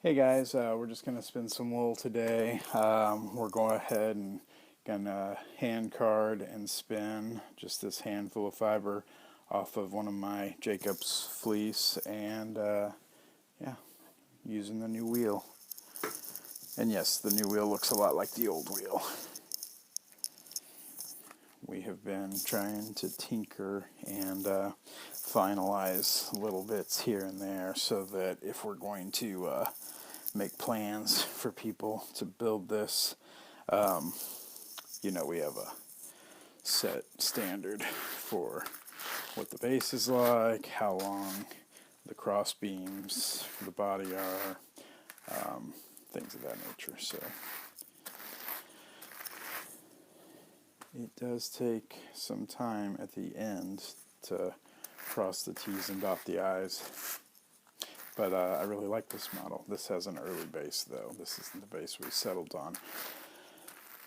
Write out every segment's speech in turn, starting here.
Hey guys, we're just going to spin some wool today. We're going ahead and going to hand card and spin just this handful of fiber off of one of my Jacob's fleece and yeah, using the new wheel. And yes, the new wheel looks a lot like the old wheel. We have been trying to tinker and finalize little bits here and there so that if we're going to make plans for people to build this, we have a set standard for what the base is like, how long the cross beams for the body are, things of that nature. So it does take some time at the end to cross the T's and dot the I's. But I really like this model. This has an early base, though. This isn't the base we settled on.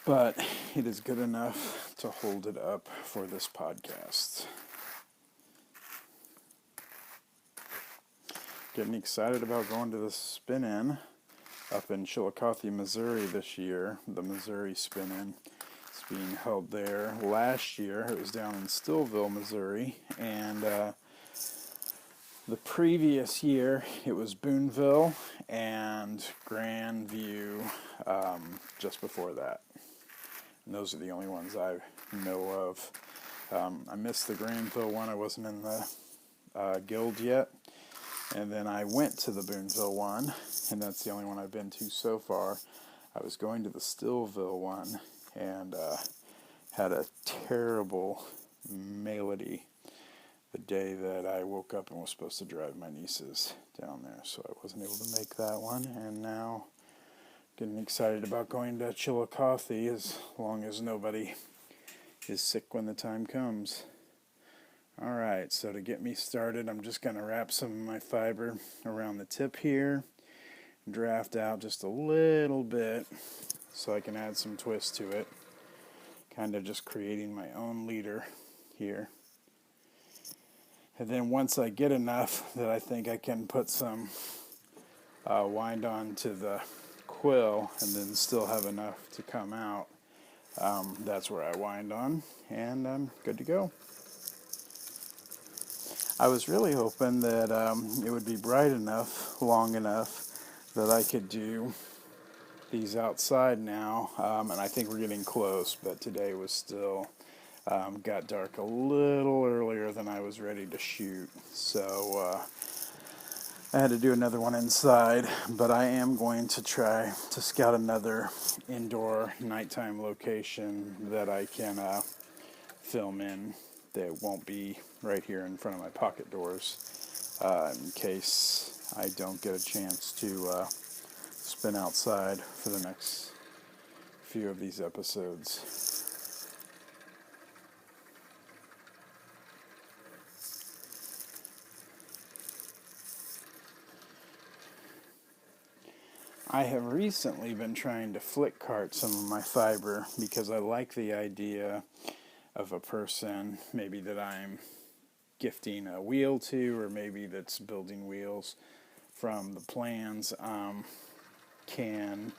But it is good enough to hold it up for this podcast. Getting excited about going to the spin-in up in Chillicothe, Missouri this year. The Missouri spin-in. It's being held there. Last year, it was down in Stillville, Missouri. And the previous year, it was Boonville and Grandview just before that. And those are the only ones I know of. I missed the Grandville one. I wasn't in the guild yet. And then I went to the Boonville one, and that's the only one I've been to so far. I was going to the Stillville one and had a terrible malady the day that I woke up and was supposed to drive my nieces down there, so I wasn't able to make that one, and now getting excited about going to Chillicothe as long as nobody is sick when the time comes. Alright, so to get me started, I'm just going to wrap some of my fiber around the tip here, draft out just a little bit so I can add some twist to it, kind of just creating my own leader here. And then once I get enough that I think I can put some wind on to the quill and then still have enough to come out, that's where I wind on, and I'm good to go. I was really hoping that it would be bright enough, long enough, that I could do these outside now, and I think we're getting close, but today was still got dark a little earlier than I was ready to shoot, so I had to do another one inside, but I am going to try to scout another indoor nighttime location that I can film in that won't be right here in front of my pocket doors, in case I don't get a chance to spin outside for the next few of these episodes. I have recently been trying to flick cart some of my fiber because I like the idea of a person maybe that I'm gifting a wheel to, or maybe that's building wheels from the plans, can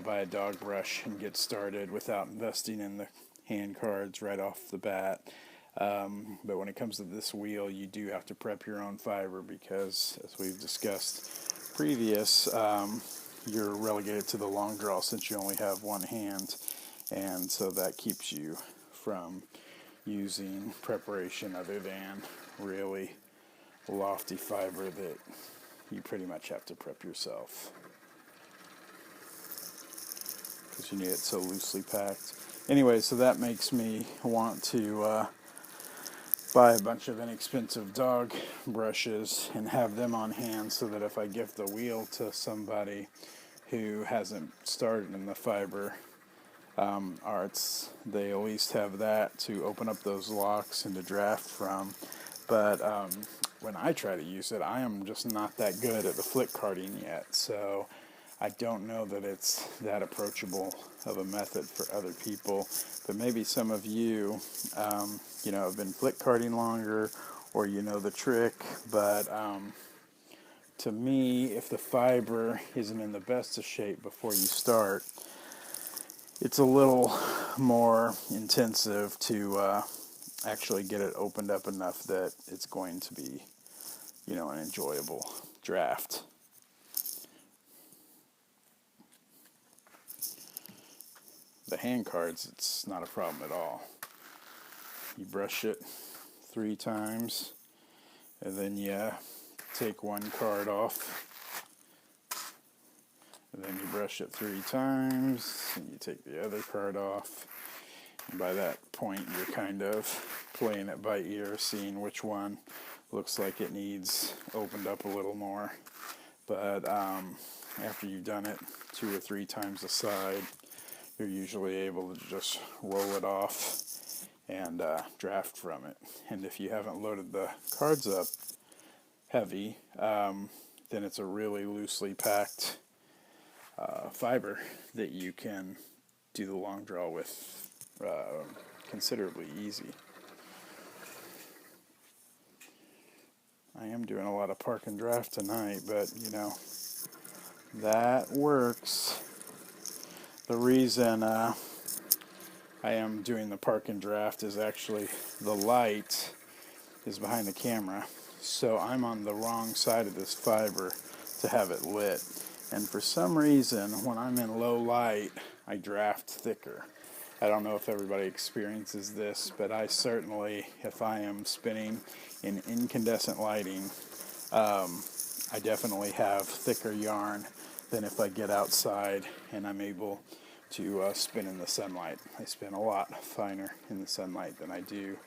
buy a dog brush and get started without investing in the hand cards right off the bat. But when it comes to this wheel, you do have to prep your own fiber because, as we've discussed previous, you're relegated to the long draw since you only have one hand, and so that keeps you from using preparation other than really lofty fiber that you pretty much have to prep yourself because you need it so loosely packed. Anyway, so that makes me want to buy a bunch of inexpensive dog brushes and have them on hand so that if I gift the wheel to somebody who hasn't started in the fiber arts, they at least have that to open up those locks and to draft from. But when I try to use it, I am just not that good at the flick carting yet, so I don't know that it's that approachable of a method for other people. But maybe some of you, have been flick carting longer, or you know the trick, but to me, if the fiber isn't in the best of shape before you start, it's a little more intensive to actually get it opened up enough that it's going to be, an enjoyable draft. The hand cards, it's not a problem at all. You brush it 3 times, and then you take one card off, and then you brush it 3 times, and you take the other card off. And by that point, you're kind of playing it by ear, seeing which one looks like it needs opened up a little more. But after you've done it 2 or 3 times a side, you're usually able to just roll it off and draft from it. And if you haven't loaded the cards up heavy, then it's a really loosely packed fiber that you can do the long draw with considerably easy. I am doing a lot of park and draft tonight, but that works. The reason I am doing the park and draft is actually the light is behind the camera, so I'm on the wrong side of this fiber to have it lit. And for some reason, when I'm in low light, I draft thicker. I don't know if everybody experiences this, but I certainly, if I am spinning in incandescent lighting, I definitely have thicker yarn than if I get outside and I'm able to spin in the sunlight. I spin a lot finer in the sunlight than I do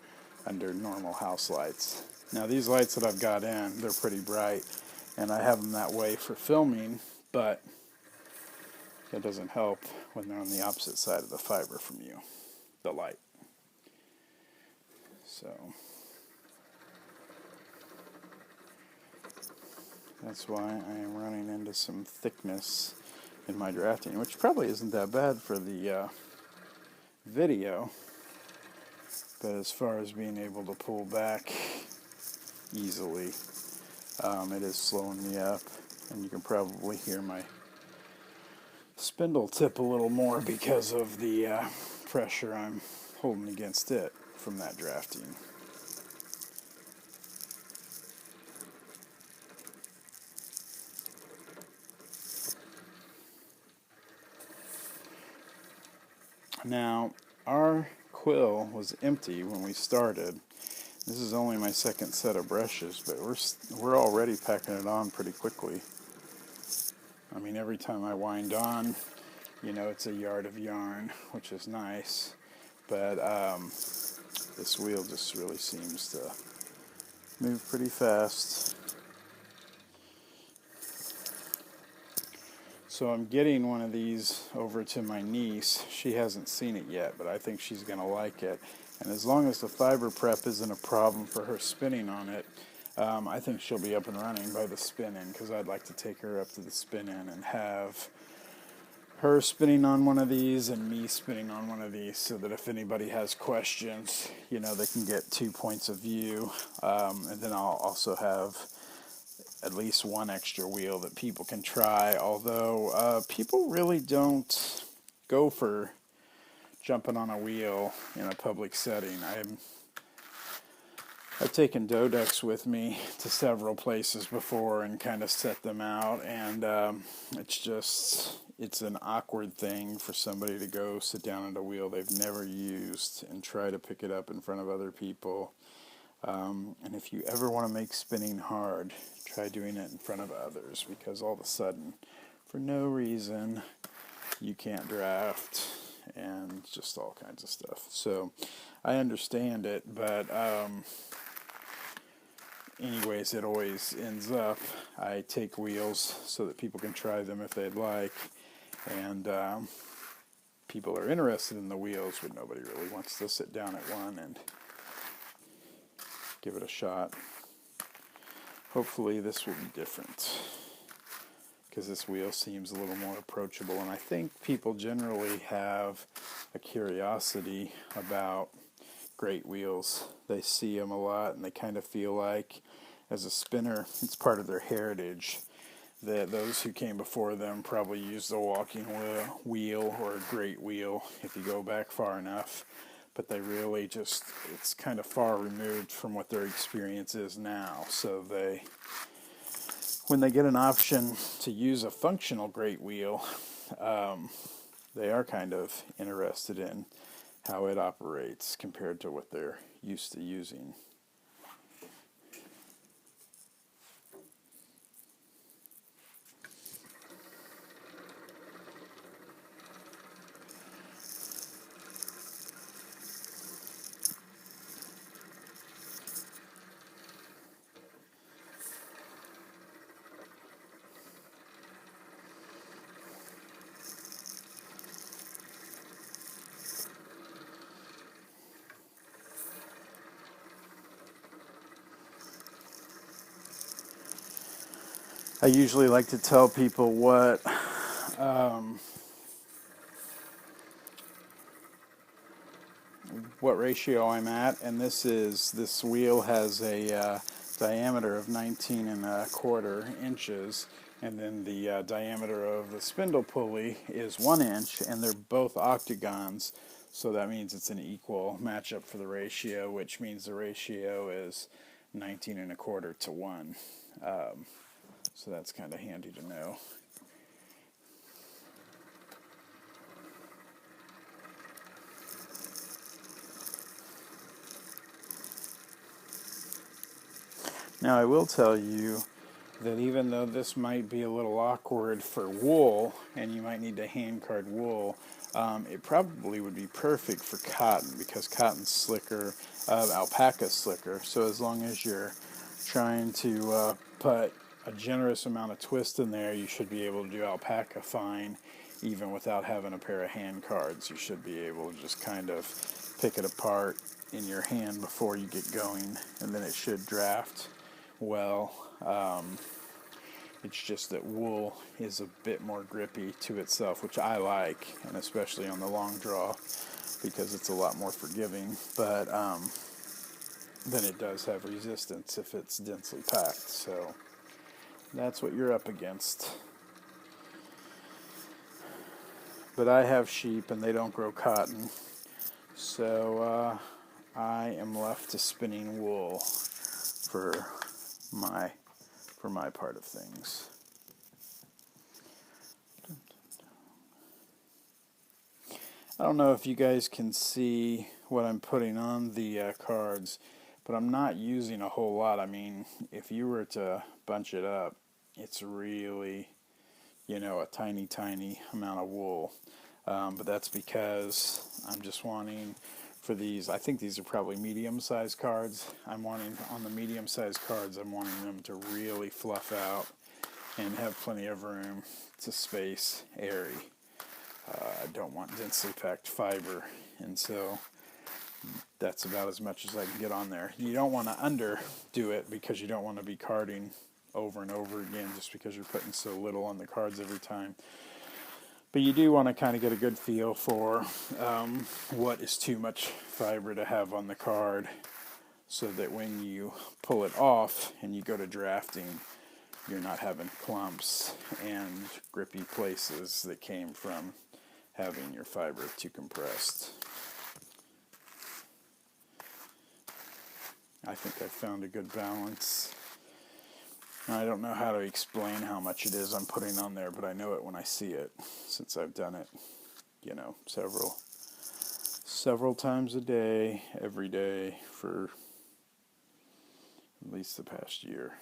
under normal house lights. Now these lights that I've got in, they're pretty bright, and I have them that way for filming, but that doesn't help when they're on the opposite side of the fiber from you, the light. So that's why I am running into some thickness in my drafting, which probably isn't that bad for the video, but as far as being able to pull back easily, it is slowing me up, and you can probably hear my spindle tip a little more because of the pressure I'm holding against it from that drafting. Now, our quill was empty when we started. This is only my second set of brushes, but we're already packing it on pretty quickly. I mean, every time I wind on, it's a yard of yarn, which is nice, but this wheel just really seems to move pretty fast. So I'm getting one of these over to my niece. She hasn't seen it yet, but I think she's going to like it. And as long as the fiber prep isn't a problem for her spinning on it, I think she'll be up and running by the spin-in, because I'd like to take her up to the spin-in and have her spinning on one of these and me spinning on one of these, so that if anybody has questions, they can get 2 points of view. And then I'll also have at least one extra wheel that people can try, although people really don't go for jumping on a wheel in a public setting. I've taken dodecs with me to several places before and kind of set them out, and it's an awkward thing for somebody to go sit down at a wheel they've never used and try to pick it up in front of other people. And if you ever want to make spinning hard, try doing it in front of others, because all of a sudden, for no reason, you can't draft and just all kinds of stuff. So I understand it, but anyways, it always ends up, I take wheels so that people can try them if they'd like, and people are interested in the wheels, but nobody really wants to sit down at one and give it a shot. Hopefully this will be different, because this wheel seems a little more approachable, and I think people generally have a curiosity about great wheels. They see them a lot, and they kind of feel like as a spinner. It's part of their heritage. That those who came before them probably used a walking wheel or a great wheel if you go back far enough. But they really just, it's kind of far removed from what their experience is now. So when they get an option to use a functional great wheel, they are kind of interested in how it operates compared to what they're used to using. I usually like to tell people what ratio I'm at, and this wheel has a diameter of 19 1/4 inches, and then the diameter of the spindle pulley is 1 inch, and they're both octagons, so that means it's an equal matchup for the ratio, which means the ratio is 19 1/4 to 1. So that's kind of handy to know. Now I will tell you that even though this might be a little awkward for wool, and you might need to hand card wool, it probably would be perfect for cotton, because cotton's slicker, alpaca's slicker. So as long as you're trying to put a generous amount of twist in there, you should be able to do alpaca fine, even without having a pair of hand cards. You should be able to just kind of pick it apart in your hand before you get going, and then it should draft well. It's just that wool is a bit more grippy to itself, which I like, and especially on the long draw, because it's a lot more forgiving. But then it does have resistance if it's densely packed. So that's what you're up against. But I have sheep, and they don't grow cotton, so I am left to spinning wool for my part of things. I don't know if you guys can see what I'm putting on the cards, but I'm not using a whole lot. I mean, if you were to bunch it up, it's really, a tiny, tiny amount of wool. But that's because I'm just wanting for these, I think these are probably medium-sized cards. On the medium-sized cards, I'm wanting them to really fluff out and have plenty of room to space airy. I don't want densely packed fiber, and so that's about as much as I can get on there. You don't want to underdo it, because you don't want to be carding over and over again just because you're putting so little on the cards every time. But you do want to kind of get a good feel for what is too much fiber to have on the card, so that when you pull it off and you go to drafting, you're not having clumps and grippy places that came from having your fiber too compressed. I think I found a good balance. I don't know how to explain how much it is I'm putting on there, but I know it when I see it, since I've done it, several times a day, every day, for at least the past year.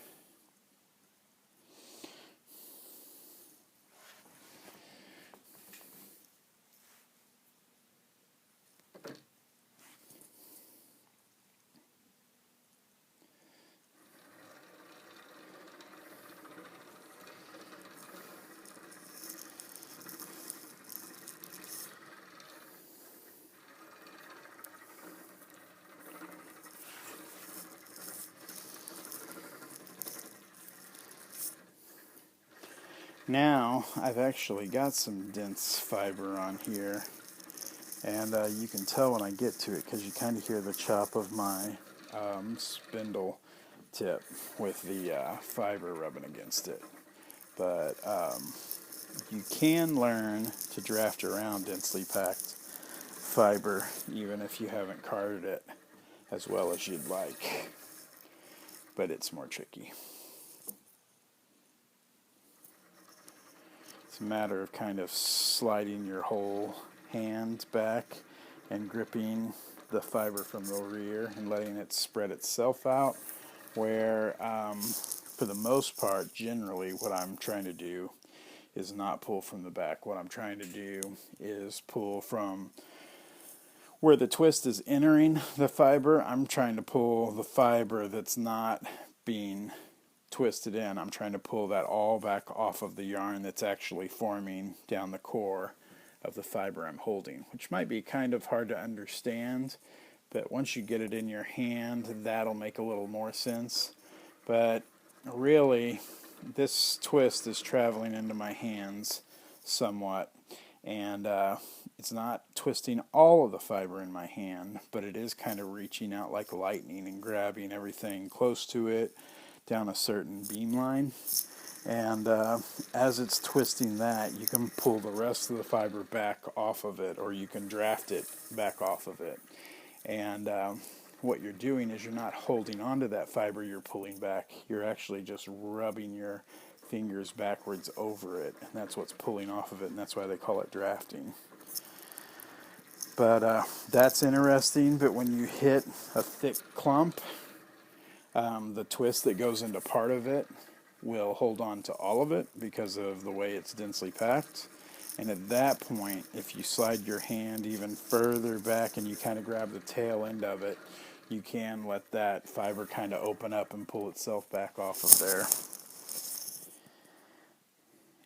Now, I've actually got some dense fiber on here, and you can tell when I get to it, because you kind of hear the chop of my spindle tip with the fiber rubbing against it. But you can learn to draft around densely packed fiber even if you haven't carded it as well as you'd like. But it's more tricky. It's a matter of kind of sliding your whole hand back and gripping the fiber from the rear and letting it spread itself out, where for the most part, generally what I'm trying to do is not pull from the back. What I'm trying to do is pull from where the twist is entering the fiber. I'm trying to pull the fiber that's not being twisted in. I'm trying to pull that all back off of the yarn that's actually forming down the core of the fiber I'm holding, which might be kind of hard to understand, but once you get it in your hand, that'll make a little more sense. But really, this twist is traveling into my hands somewhat, and it's not twisting all of the fiber in my hand, but it is kind of reaching out like lightning and grabbing everything close to it down a certain beam line. And as it's twisting that, you can pull the rest of the fiber back off of it, or you can draft it back off of it. And what you're doing is you're not holding onto that fiber you're pulling back. You're actually just rubbing your fingers backwards over it, and that's what's pulling off of it, and that's why they call it drafting. But that's interesting. But when you hit a thick clump, the twist that goes into part of it will hold on to all of it because of the way it's densely packed. And at that point, if you slide your hand even further back and you kind of grab the tail end of it, you can let that fiber kind of open up and pull itself back off of there.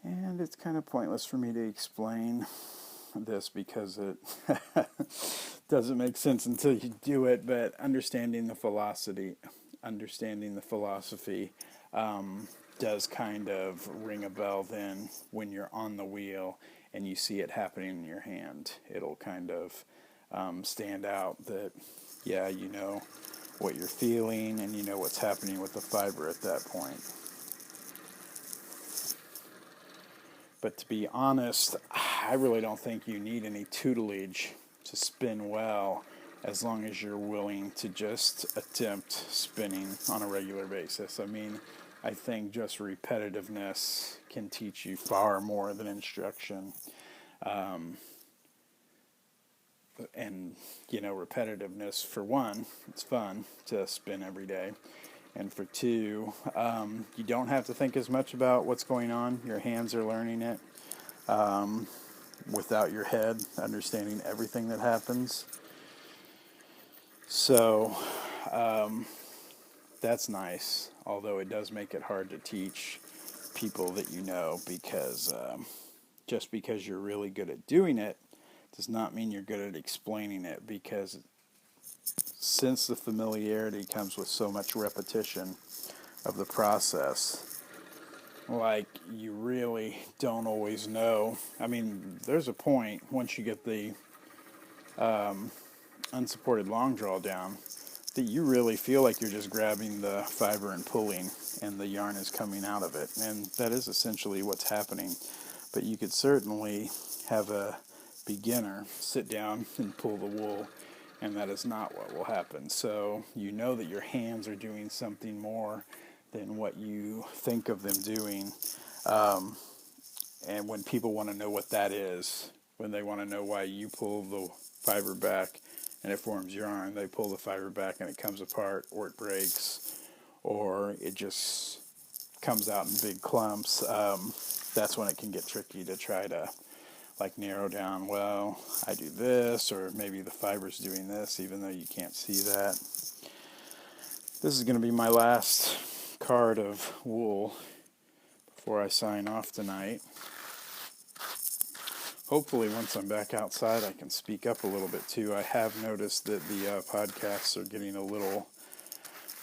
And it's kind of pointless for me to explain this because it doesn't make sense until you do it, but understanding the philosophy does kind of ring a bell then when you're on the wheel and you see it happening in your hand. It'll kind of stand out that, yeah, you know what you're feeling and you know what's happening with the fiber at that point. But to be honest, I really don't think you need any tutelage to spin well, as long as you're willing to just attempt spinning on a regular basis. I mean, I think just repetitiveness can teach you far more than instruction. And, you know, repetitiveness, for one, it's fun to spin every day. And for two, you don't have to think as much about what's going on. Your hands are learning it without your head understanding everything that happens. So that's nice, although it does make it hard to teach people that you know, because just because you're really good at doing it does not mean you're good at explaining it, because since the familiarity comes with so much repetition of the process, like, you really don't always know. I mean, there's a point once you get the unsupported long draw down that you really feel like you're just grabbing the fiber and pulling, and the yarn is coming out of it, and that is essentially what's happening. But you could certainly have a beginner sit down and pull the wool, and that is not what will happen. So you know that your hands are doing something more than what you think of them doing. And when people want to know what that is, when they want to know why you pull the fiber back and it forms yarn, they pull the fiber back and it comes apart, or it breaks, or it just comes out in big clumps. That's when it can get tricky to try to like narrow down, well, I do this, or maybe the fiber's doing this, even though you can't see that. This is going to be my last card of wool before I sign off tonight. Hopefully once I'm back outside I can speak up a little bit too. I have noticed that the podcasts are getting a little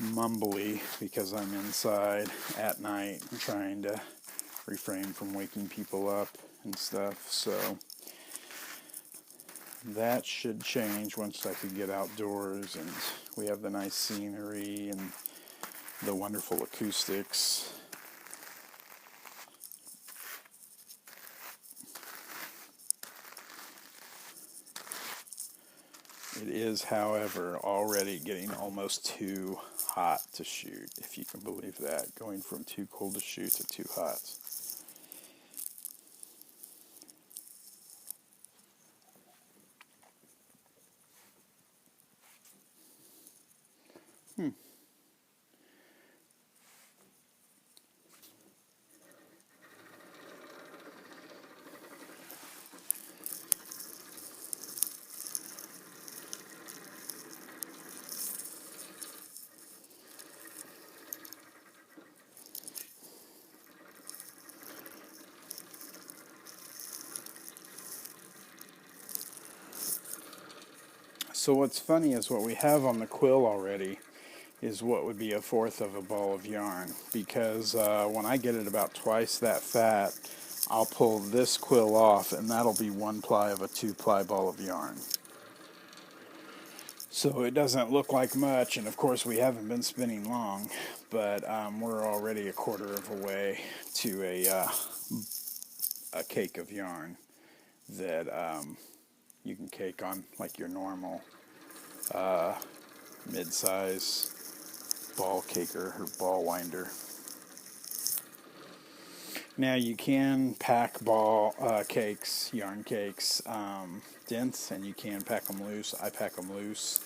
mumbly because I'm inside at night and trying to refrain from waking people up and stuff. So that should change once I can get outdoors and we have the nice scenery and the wonderful acoustics. It is, however, already getting almost too hot to shoot, if you can believe that, going from too cold to shoot to too hot. So what's funny is what we have on the quill already is what would be a fourth of a ball of yarn, because when I get it about twice that fat, I'll pull this quill off and that'll be 1 ply of a 2 ply ball of yarn. So it doesn't look like much, and of course we haven't been spinning long, but we're already a quarter of a way to a cake of yarn that you can cake on like your normal mid-size ball caker or ball winder. Now you can pack ball cakes, yarn cakes, dense, and you can pack them loose. I pack them loose,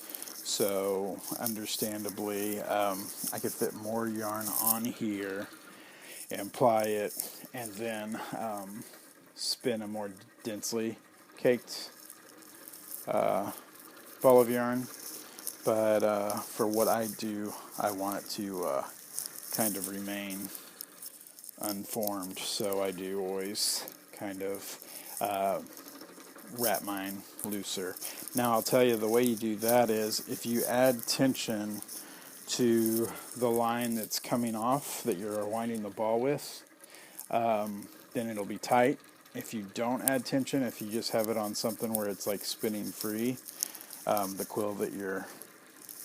so understandably I could fit more yarn on here and ply it, and then spin a more densely caked ball of yarn. But for what I do, I want it to kind of remain unformed, so I do always kind of wrap mine looser. Now I'll tell you, the way you do that is if you add tension to the line that's coming off that you're winding the ball with, then it'll be tight. If you don't add tension, if you just have it on something where it's like spinning free, the quill that you're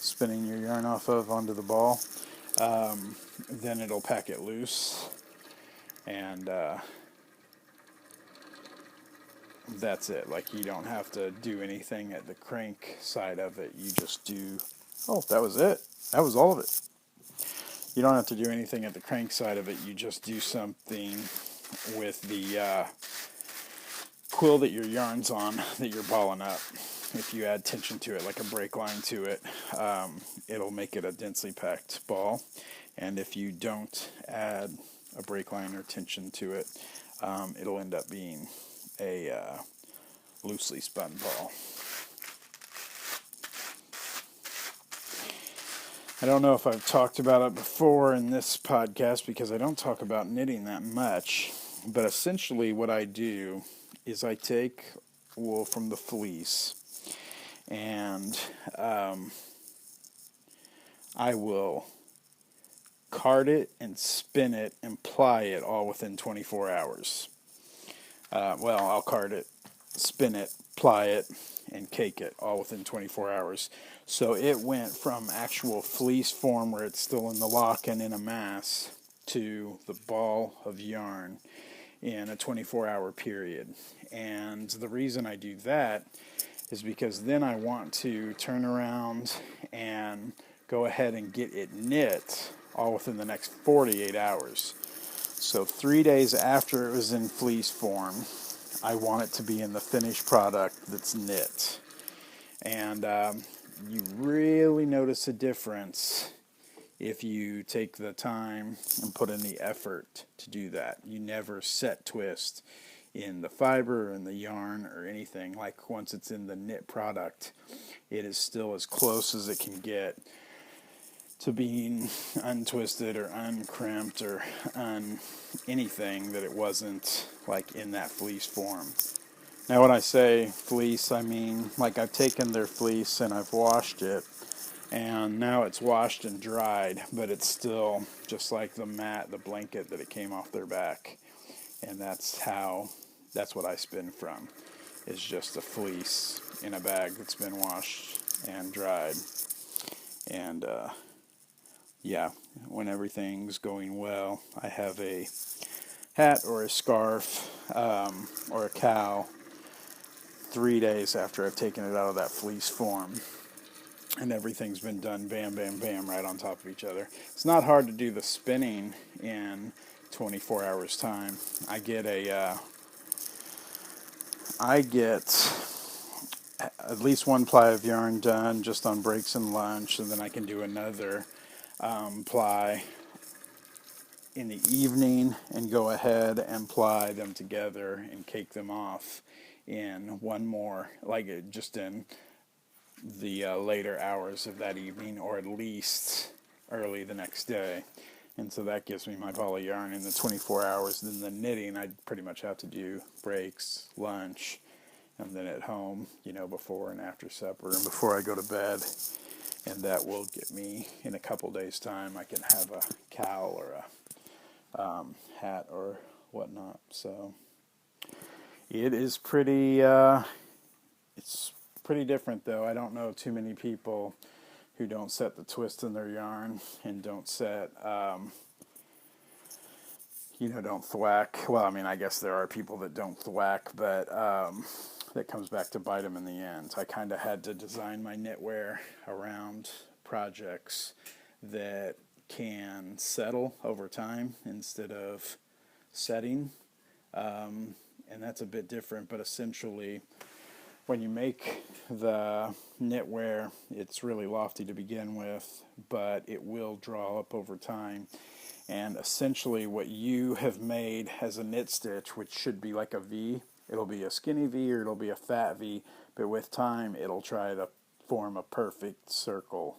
spinning your yarn off of onto the ball, then it'll pack it loose, and that's it. Like, you don't have to do anything at the crank side of it. You just do, oh, that was it. That was all of it. You don't have to do anything at the crank side of it. You just do something with the quill that your yarn's on, that you're balling up. If you add tension to it, like a brake line to it, it'll make it a densely packed ball. And if you don't add a brake line or tension to it, it'll end up being a loosely spun ball. I don't know if I've talked about it before in this podcast, because I don't talk about knitting that much, but essentially what I do is I take wool from the fleece, and I will card it and spin it and ply it all within 24 hours. Well, I'll card it, spin it, ply it, and cake it all within 24 hours. So it went from actual fleece form where it's still in the lock and in a mass to the ball of yarn in a 24-hour period. And the reason I do that is because then I want to turn around and go ahead and get it knit all within the next 48 hours. So 3 days after it was in fleece form, I want it to be in the finished product that's knit. And you really notice a difference if you take the time and put in the effort to do that. You never set twist in the fiber or in the yarn or anything. Like, once it's in the knit product, it is still as close as it can get to being untwisted or uncrimped or anything that it wasn't like in that fleece form. Now when I say fleece, I mean like I've taken their fleece and I've washed it, and now it's washed and dried, but it's still just like the mat, the blanket that it came off their back. And that's what I spin from. It's just a fleece in a bag that's been washed and dried. And yeah, when everything's going well, I have a hat or a scarf or a cowl 3 days after I've taken it out of that fleece form. And everything's been done bam, bam, bam, right on top of each other. It's not hard to do the spinning in 24 hours time. I get at least one ply of yarn done just on breaks and lunch, and then I can do another ply in the evening and go ahead and ply them together and cake them off in one more, just in the later hours of that evening, or at least early the next day. And so that gives me my ball of yarn in the 24 hours. Then the knitting, I pretty much have to do breaks, lunch, and then at home, before and after supper and before I go to bed. And that will get me, in a couple days' time, I can have a cowl or a hat or whatnot. So it is it's pretty different, though. I don't know too many people who don't set the twist in their yarn and don't set, don't thwack. Well, I mean, I guess there are people that don't thwack, but that comes back to bite them in the end. I kind of had to design my knitwear around projects that can settle over time instead of setting. And that's a bit different, but essentially, when you make the knitwear, it's really lofty to begin with, but it will draw up over time. And essentially what you have made as a knit stitch, which should be like a V, it'll be a skinny V or it'll be a fat V, but with time it'll try to form a perfect circle,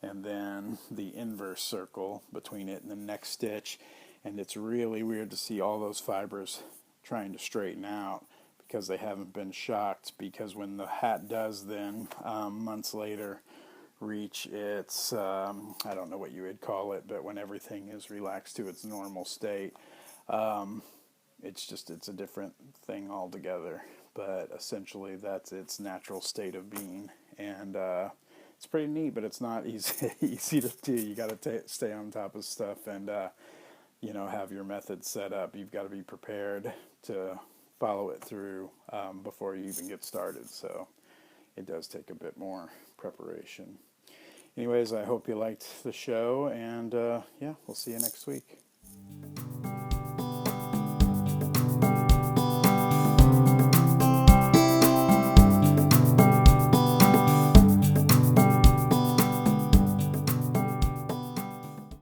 and then the inverse circle between it and the next stitch. And it's really weird to see all those fibers trying to straighten out because they haven't been shocked, because when the hat does then, months later, reach its, I don't know what you would call it, but when everything is relaxed to its normal state, it's a different thing altogether. But essentially that's its natural state of being. And it's pretty neat, but it's not easy to do. You got to stay on top of stuff and, have your method set up. You've got to be prepared to follow it through before you even get started. So it does take a bit more preparation. Anyways, I hope you liked the show, and yeah, we'll see you next week.